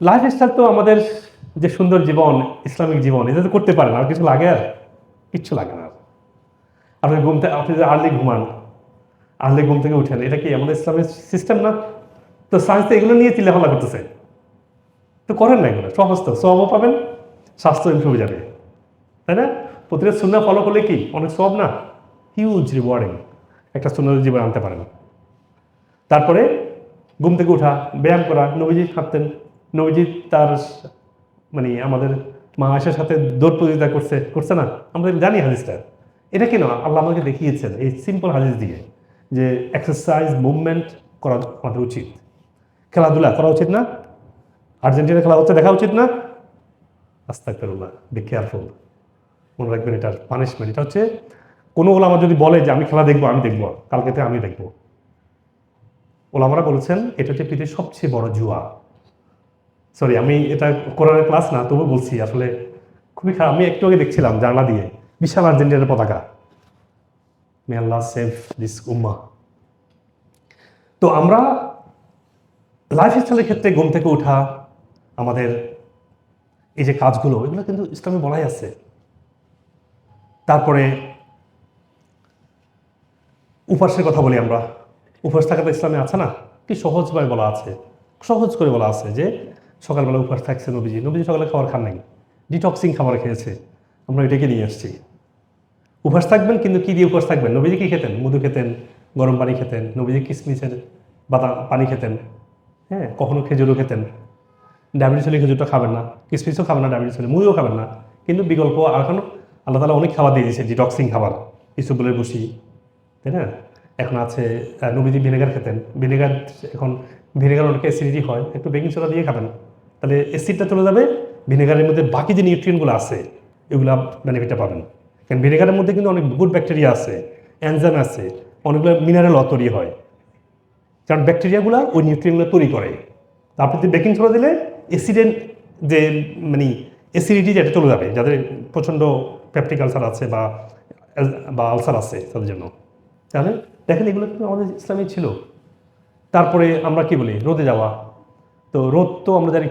Lifestyle তো আমাদের যে সুন্দর জীবন, ইসলামিক জীবন, এটা তো করতে পারেন। আর কিছু লাগে? আর কিচ্ছু লাগে না। আপনি যে আর্লি ঘুম থেকে উঠেন, এটা কি আমাদের ইসলামের সিস্টেম না? তো সায়েন্স তো এগুলো নিয়ে চিল্লাফাল্লা করতেছে। তো করেন না এগুলো, সহজ তো, সবও পাবেন, স্বাস্থ্য ইমপ্রুভ যাবে, তাই না? প্রতিটা সুন্নাহ ফলো করলে কি অনেক সব না, হিউজ রিওয়ার্ডিং একটা সুন্নাহ জীবন আনতে পারেন। তারপরে ঘুম থেকে উঠা, ব্যায়াম করা, নবীজি হাঁটতেন, নবীজি তার মানে আমাদের মা আয়েশার সাথে দৌড় প্রতিযোগিতা করছে না? আমরা জানি হাদিসটা। এটা কেন আল্লাহ আমাকে দেখিয়েছেন এই সিম্পল হাদিস দিয়ে, যে এক্সারসাইজ মুভমেন্ট করা আমাদের উচিত, খেলাধুলা করা উচিত না? আর্জেন্টিনা খেলা হচ্ছে, দেখা উচিত না? আস্তাগফিরুল্লাহ, বি কেয়ারফুল। মনে রাখবেন এটার পানিশমেন্ট। এটা হচ্ছে কোনো ওলামা যদি বলে যে আমি খেলা দেখবো, আমি দেখবো, কালকে থেকে আমি দেখবো, ওলামারা বলেছেন এটা হচ্ছে পৃথিবীর সবচেয়ে বড় জুয়া। সরি, আমি এটা কোরআনের ক্লাস না, তবু বলছি, আসলে খুবই খারাপ। আমি একটু আগে দেখছিলাম জানলা দিয়ে বিশাল আর্জেন্টিনার পতাকা। মে আল্লাহ সেভ দিস উম্মাহ। তো আমরা লাইফস্টাইলের ক্ষেত্রে ঘুম থেকে ওঠা, আমাদের এই যে কাজগুলো, এগুলো কিন্তু ইসলামে বলাই আছে। তারপরে উপাসের কথা বলি আমরা। উপবাস থাকা তো ইসলামে আছে না? কি সহজভাবে বলা আছে, সহজ করে বলা আছে যে সকালবেলা উপবাস থাকছে নবীজি। নবীজি সকালে খাবার খান নাই, ডিটক্সিং খাবার খেয়েছে। আমরা এটাকে নিয়ে আসছি। উপবাস থাকবেন, কিন্তু কি দিয়ে উপবাস থাকবেন? নবীজি কি খেতেন? মধু খেতেন, গরম পানি খেতেন, নবীজি কিসমিসের বাদাম পানি খেতেন, হ্যাঁ, কখনো খেজুরও খেতেন। ডায়াবেটিস হলে খেজুরটা খাবেন না, কিসমিসও খাবেন না, ডায়াবেটিস হলে মুড়িও খাবেন না। কিন্তু বিকল্প এখন আল্লাহ তালা অনেক খাবার দিয়ে দিয়েছে, ডিটক্সিং খাবার, ইসুবুলের বসি, তাই না? এখন আছে নবীজি ভিনেগার খেতেন। ভিনেগার, এখন ভিনেগার অনেক অ্যাসিডিটি হয়, একটু বেকিং সোডা দিয়ে খাবেন, তাহলে অ্যাসিডটা চলে যাবে। ভিনেগারের মধ্যে বাকি যে নিউট্রিয়েন্টগুলো আছে, এগুলা বেনিফিটটা পাবেন। কারণ ভিনেগারের মধ্যে কিন্তু অনেক গুড ব্যাকটেরিয়া আছে, এনজাইম আছে, অনেকগুলো মিনারেল তৈরি হয়, কারণ ব্যাকটেরিয়াগুলো ওই নিউট্রিয়েন্টগুলো তৈরি করে। আপনি যদি বেকিং সোডা দিলে অ্যাসিডের যে মানে অ্যাসিডিটি যেটা চলে যাবে, যাদের প্রচণ্ড পেপটিক আলসার আছে বা আলসার আছে তাদের জন্য। তাহলে দেখেন এগুলো কিন্তু আমাদের ইসলামে ছিল। তারপরে আমরা কি বলি, রোদে যাওয়া। তো রোদ তো আমরা জানি